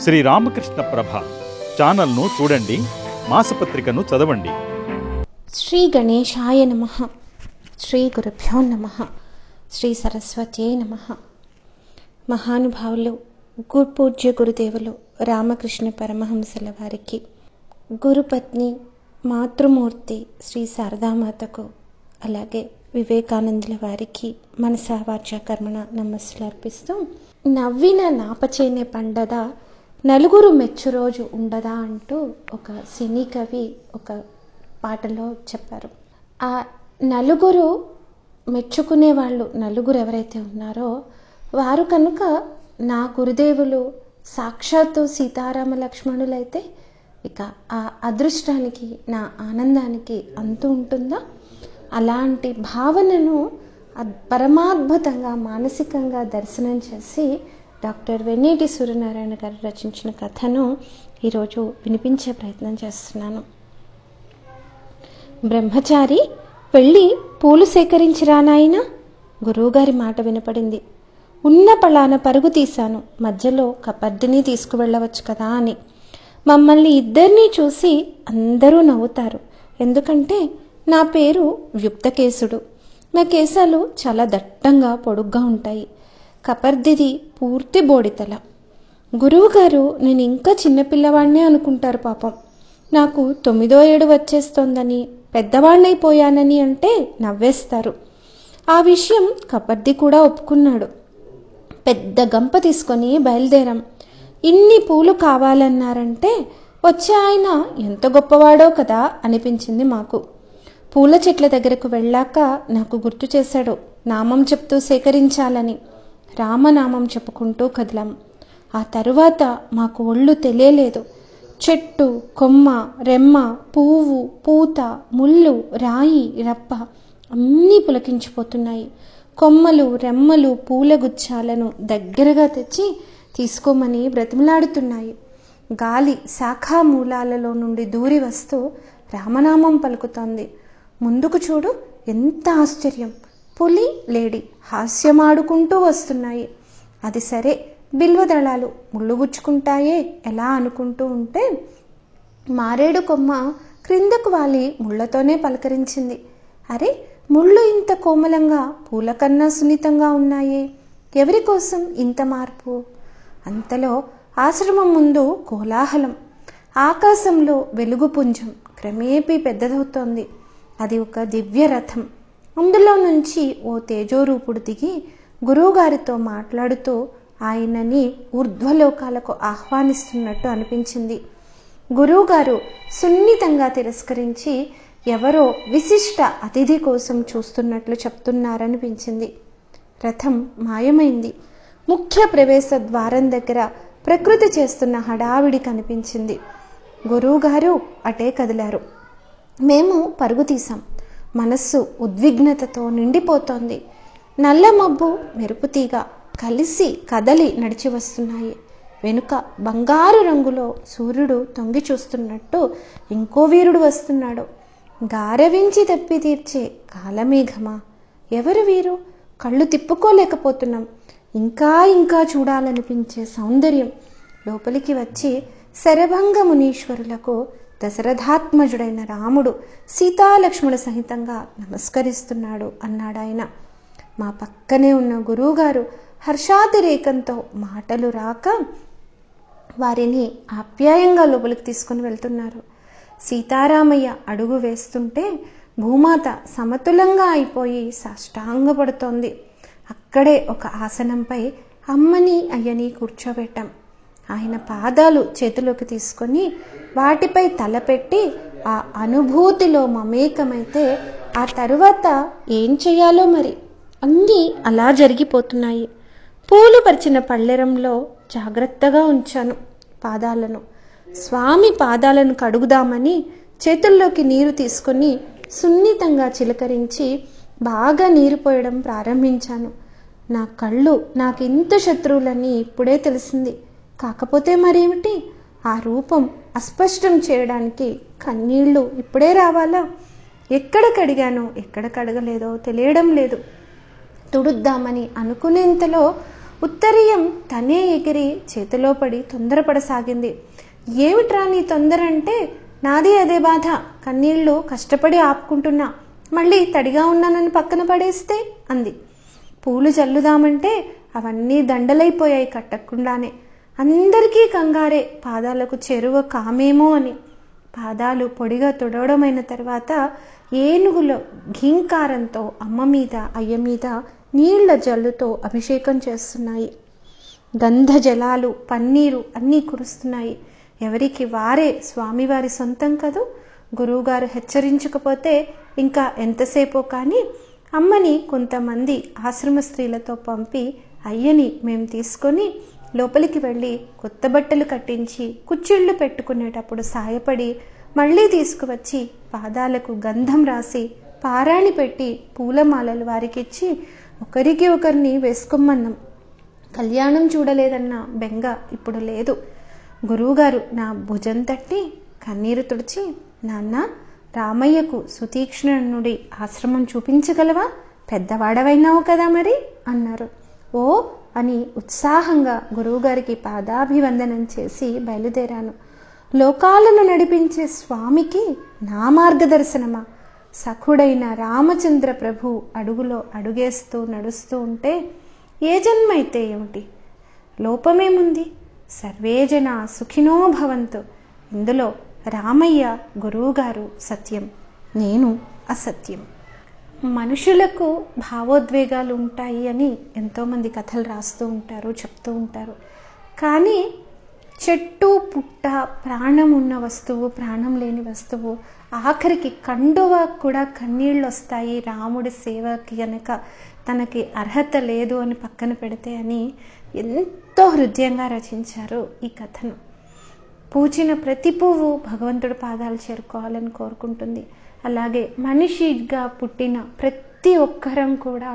శ్రీ రామకృష్ణ ప్రభ ఛానల్ను చూడండి, మాసపత్రికను చదవండి. శ్రీ గణేశాయ నమః. శ్రీ గురుభ్యో నమః. శ్రీ సరస్వత్యై నమః. మహానుభావులు పూజ్య గురుదేవులు రామకృష్ణ పరమహంసల వారికి, గురుపత్ని మాతృమూర్తి శ్రీ శారదామాతకు, అలాగే వివేకానందుల వారికి మనసా వాచా కర్మణ నమస్సులు అర్పిస్తూ, నవ్విన నాపచేనే పండద నలుగురు మెచ్చు రోజు ఉండదా అంటూ ఒక సినీ కవి ఒక పాటలో చెప్పారు. ఆ నలుగురు మెచ్చుకునే వాళ్ళు నలుగురు ఎవరైతే ఉన్నారో వారు కనుక నా గురుదేవులు సాక్షాత్తు సీతారామ లక్ష్మణులైతే ఇక ఆ అదృష్టానికి, నా ఆనందానికి అంతు ఉంటుందా? అలాంటి భావనను పరమాద్భుతంగా మానసికంగా దర్శనం చేసి డాక్టర్ వెన్నేటి సూర్యనారాయణ గారు రచించిన కథను ఈరోజు వినిపించే ప్రయత్నం చేస్తున్నాను. బ్రహ్మచారి వెళ్ళి పూలు సేకరించిరా నాయనా. గురువుగారి మాట వినపడింది. ఉన్న పళాన పరుగు తీశాను, మధ్యలో కపర్దిని తీసుకువెళ్ళవచ్చు కదా అని. మమ్మల్ని ఇద్దరినీ చూసి అందరూ నవ్వుతారు, ఎందుకంటే నా పేరు వ్యుక్తకేశుడు. నా కేశాలు చాలా దట్టంగా పొడుగ్గా ఉంటాయి. కపర్దిది పూర్తి బోడితల. గురువుగారు నేను ఇంకా చిన్నపిల్లవాడినే అనుకుంటారు పాపం. నాకు 9వ ఏడు వచ్చేస్తోందని, పెద్దవాణ్ణైపోయానని అంటే నవ్వేస్తారు. ఆ విషయం కపర్ది కూడా ఒప్పుకున్నాడు. పెద్ద గంప తీసుకొని బయలుదేరాం. ఇన్ని పూలు కావాలన్నారంటే వచ్చే ఆయన ఎంత గొప్పవాడో కదా అనిపించింది మాకు. పూల చెట్ల దగ్గరకు వెళ్ళాక నాకు గుర్తు చేశాడు నామం చెప్తూ సేకరించాలని. రామనామం చెప్పుకుంటూ కదిలాం. ఆ తరువాత మాకు ఒళ్ళు తెలియలేదు. చెట్టు, కొమ్మ, రెమ్మ, పువ్వు, పూత, ముళ్ళు, రాయి, రప్ప అన్నీ పులకించిపోతున్నాయి. కొమ్మలు, రెమ్మలు, పూల గుచ్చాలను దగ్గరగా తెచ్చి తీసుకోమని బ్రతిమలాడుతున్నాయి. గాలి శాఖామూలాలలో నుండి దూరి వస్తూ రామనామం పలుకుతోంది. ముందుకు చూడు, ఎంత ఆశ్చర్యం! పులి, లేడి హాస్యమాడుకుంటూ వస్తున్నాయి. అది సరే, బిల్వదళాలు ముళ్ళుగుచ్చుకుంటాయే ఎలా అనుకుంటూ ఉంటే మారేడు కొమ్మ క్రిందకు వాలి ముళ్లతోనే పలకరించింది. అరే, ముళ్ళు ఇంత కోమలంగా, పూల కన్నా సున్నితంగా ఉన్నాయే, ఎవరి కోసం ఇంత మార్పు? అంతలో ఆశ్రమం ముందు కోలాహలం. ఆకాశంలో వెలుగుపుంజం క్రమేపీ పెద్దదవుతోంది. అది ఒక దివ్య రథం. అందులో నుంచి ఓ తేజోరూపుడు దిగి గురువుగారితో మాట్లాడుతూ ఆయనని ఊర్ధ్వలోకాలకు ఆహ్వానిస్తున్నట్టు అనిపించింది. గురువుగారు సున్నితంగా తిరస్కరించి ఎవరో విశిష్ట అతిథి కోసం చూస్తున్నట్లు చెప్తున్నారనిపించింది. రథం మాయమైంది. ముఖ్య ప్రవేశ ద్వారం దగ్గర ప్రకృతి చేస్తున్న హడావిడి కనిపించింది. గురువుగారు అటే కదిలారు. మేము పరుగు తీసాం. మనస్సు ఉద్విగ్నతతో నిండిపోతోంది. నల్ల మబ్బు, మెరుపుతీగ కలిసి కదలి నడిచి వస్తున్నాయి. వెనుక బంగారు రంగులో సూర్యుడు తొంగి చూస్తున్నట్టు ఇంకో వీరుడు వస్తున్నాడు. గారవించి తప్పి తీర్చే కాలమేఘమా? ఎవరు వీరు? కళ్ళు తిప్పుకోలేకపోతున్నాం. ఇంకా ఇంకా చూడాలనిపించే సౌందర్యం. లోపలికి వచ్చి శరభంగ మునీశ్వరులకు దశరథాత్మజుడైన రాముడు సీతాలక్ష్మణ సహితంగా నమస్కరిస్తున్నాడు అన్నాడాయన. మా పక్కనే ఉన్న గురువుగారు హర్షాతిరేకంతో మాటలు రాక వారిని ఆప్యాయంగా లోపలికి తీసుకుని వెళ్తున్నారు. సీతారామయ్య అడుగు వేస్తుంటే భూమాత సమతులంగా అయిపోయి సాష్టాంగపడుతోంది. అక్కడే ఒక ఆసనంపై అమ్మని అయ్యని కూర్చోబెట్టాం. ఆయన పాదాలు చేతిలోకి తీసుకొని వాటిపై తలపెట్టి ఆ అనుభూతిలో మమేకమైతే ఆ తరువాత ఏం చేయాలో మరి అన్నీ అలా జరిగిపోతున్నాయి. పూలు పరిచిన పళ్ళెరంలో జాగ్రత్తగా ఉంచాను పాదాలను. స్వామి పాదాలను కడుగుదామని చేతుల్లోకి నీరు తీసుకొని సున్నితంగా చిలకరించి బాగా నీరు పోయడం ప్రారంభించాను. నా కళ్ళు నాకింత శత్రువులని ఇప్పుడే తెలిసింది. కాకపోతే మరేమిటి, ఆ రూపం అస్పష్టం చేయడానికి కన్నీళ్లు ఇప్పుడే రావాలా? ఎక్కడ కడిగానో ఎక్కడ కడగలేదో తెలియడం లేదు. తుడుద్దామని అనుకునేంతలో ఉత్తరీయం తనే ఎగిరి చేతిలో పడి తొందరపడసాగింది. ఏమిట్రా నీ తొందర అంటే, నాది అదే బాధ, కన్నీళ్లు కష్టపడి ఆపుకుంటున్నా, మళ్ళీ తడిగా ఉన్నానని పక్కన పడేస్తే అంది. పూలు జల్లుదామంటే అవన్నీ దండలైపోయాయి కట్టకుండానే. అందరికీ కంగారే, పాదాలకు చెరువ కామేమో అని. పాదాలు పొడిగా తుడవడమైన తర్వాత ఏనుగుల ఘీంకారంతో అమ్మ మీద అయ్య మీద నీళ్ల జల్లుతో అభిషేకం చేస్తున్నాయి. గంధ జలాలు పన్నీరు అన్నీ కురుస్తున్నాయి. ఎవరికి వారే స్వామివారి సొంతం కదూ. గురువుగారు హెచ్చరించకపోతే ఇంకా ఎంతసేపో కానీ అమ్మని కొంతమంది ఆశ్రమ స్త్రీలతో పంపి అయ్యని మేము తీసుకొని లోపలికి వెళ్ళి కొత్త బట్టలు కట్టించి కుచ్చిళ్ళు పెట్టుకునేటప్పుడు సాయపడి మళ్ళీ తీసుకువచ్చి పాదాలకు గంధం రాసి పారాణి పెట్టి పూలమాలలు వారికిచ్చి ఒకరికి ఒకరిని వేసుకోమన్నాం. కళ్యాణం చూడలేదన్న బెంగ ఇప్పుడు లేదు. గురువుగారు నా భుజం తట్టి కన్నీరు తుడిచి, నాన్న, రామయ్యకు సుతీక్ష్ణుడి ఆశ్రమం చూపించగలవా? పెద్దవాడవైనావు కదా మరి అన్నారు. ఓ అని ఉత్సాహంగా గురువుగారికి పాదాభివందనం చేసి బయలుదేరాను. లోకాలను నడిపించే స్వామికి నా మార్గదర్శనమా? సఖుడైన రామచంద్ర ప్రభు అడుగులో అడుగేస్తూ నడుస్తూ ఉంటే ఏ జన్మైతే ఏమిటి, లోపమేముంది? సర్వే జనా సుఖినో భవంతు. ఇందులో రామయ్య గురువుగారు సత్యం, నేను అసత్యం. మనుషులకు భావోద్వేగాలు ఉంటాయి అని ఎంతోమంది కథలు రాస్తూ ఉంటారు, చెప్తూ ఉంటారు. కానీ చెట్టు పుట్ట ప్రాణం ఉన్న వస్తువు, ప్రాణం లేని వస్తువు, ఆఖరికి కండువ కూడా కన్నీళ్ళు వస్తాయి రాముడి సేవకి గనక తనకి అర్హత లేదు అని పక్కన పెడితే అని ఎంతో హృదయంగా రచించారు ఈ కథను. పూచిన ప్రతి పువ్వు భగవంతుడి పాదాలు చేరుకోవాలని కోరుకుంటుంది. అలాగే మనిషిగా పుట్టిన ప్రతి ఒక్కరం కూడా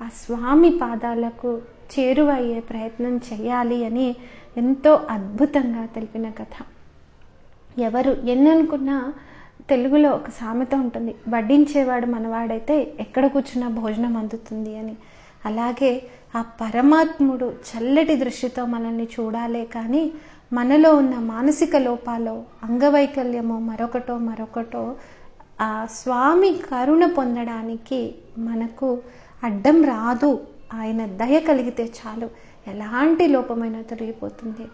ఆ స్వామి పాదాలకు చేరువయ్యే ప్రయత్నం చేయాలి అని ఎంతో అద్భుతంగా తెలిపిన కథ. ఎవరు ఎన్ననుకున్నా తెలుగులో ఒక సామెత ఉంటుంది, వడ్డించేవాడు మనవాడైతే ఎక్కడ కూర్చున్నా భోజనం అందుతుంది అని. అలాగే ఆ పరమాత్ముడు చల్లటి దృష్టితో మనల్ని చూడాలే కానీ మనలో ఉన్న మానసిక లోపాలో, అంగవైకల్యమో, మరొకటో ఆ స్వామి కరుణ పొందడానికి మనకు అడ్డం రాదు. ఆయన దయ కలిగితే చాలు, ఎలాంటి లోపమైనా తొలగిపోతుంది.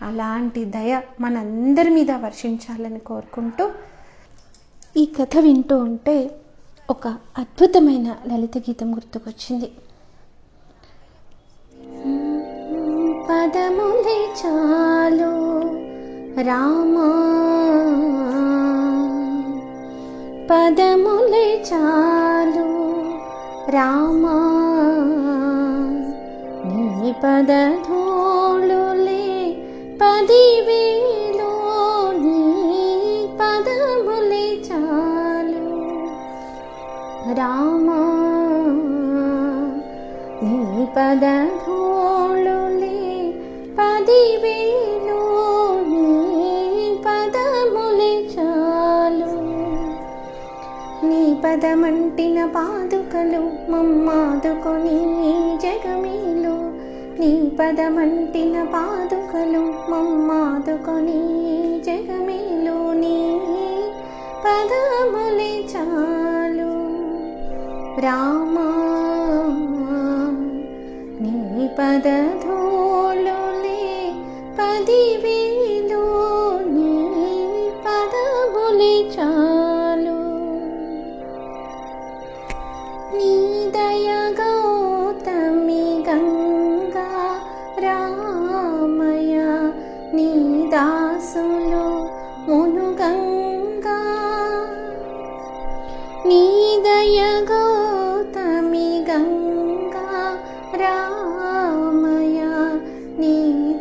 అలాంటి దయ మనందరి మీద వర్షించాలని కోరుకుంటూ ఈ కథ వింటూ ఉంటే ఒక అద్భుతమైన లలిత గీతం గుర్తుకొచ్చింది. పదములే చాలు రామా, పదములే చాలు రామా, నీ పదధూళులే 10,000, నీ పదములే చాలు రామా, నీ పదధూళులే 10,000, నీ పదములే చాలు. నీ పదమంటిన పాదుకలు మమ్మాదుకొని జగమేలు, నీ పదమంటిన పాదుకలు మమ్మాదుకొని జగమేలు, నీ పదములే చాలు రామా, నీ పదధూళులే 10,000, నీ పదములే చాలు. నీ దయ గౌతమి గంగా రామయ్య, నీ దాసులు మునుగంగా, నీ దయ గౌతమి గంగా రామయ్య, నీ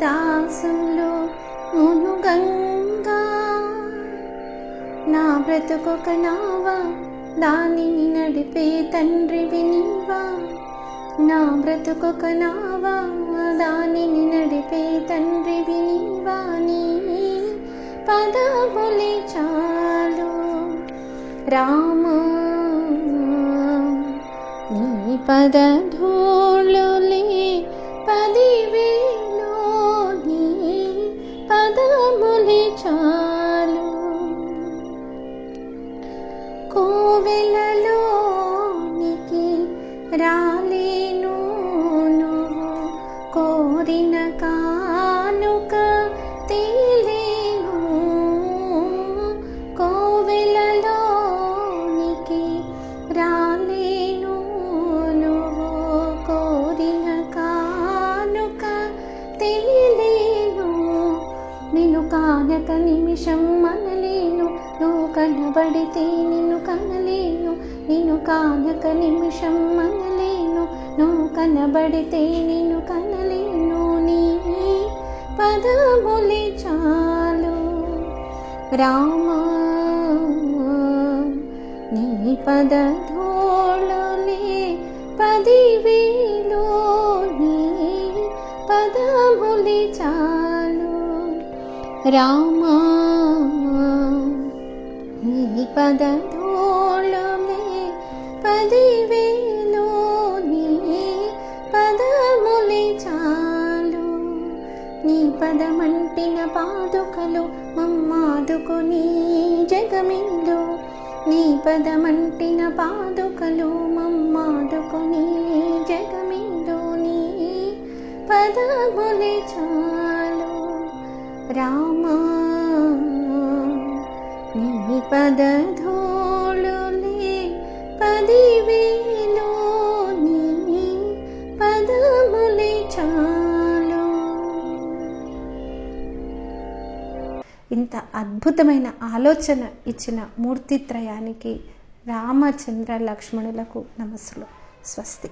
దాసులు మునుగంగా. నా బ్రతుకొక నావా, దానిని నడిపే తండ్రివి నీవా, నా బ్రతుకొక నావా, దానిని నడిపే తండ్రివి నీవా, నీ పదములే చాలు రామా, నీ పదధూళులే 10,000, పదములే చాలు. కోవెలలోనికి రాలేను నువ్వు కోరిన కానుక తేలేను. కోవెలలోనికి రాలేను నువ్వు కోరిన కానుక తేలేను. నిన్ను కానక నిమిషం మనలేను, నువ్వు కనబడితే నిన్ను కనలేను. నిన్ను కానక నిమిషం మనలేను, నువ్వు కనబడితే నిన్ను కనలేను. నీ పదములే చాలు రామా, నీ పదధూళులే 10,000. నీ పదములే చాలు రామా, నీ పదధూళులే 10,000. నీ పదములే చాలు. నీ పదమంటిన పాదుకలు మమ్మాదుకొని జగమిందు. నీ పదమంటిన పాదుకలు మమ్మాదుకొని జగమిందు. నీ పదములే చాలు రామా, నీ పదధూళులే 10,000. నీ పదములే చాలు. ఇంత అద్భుతమైన ఆలోచన ఇచ్చిన మూర్తిత్రయానికి రామచంద్ర లక్ష్మణులకు నమస్సులు. స్వస్తి.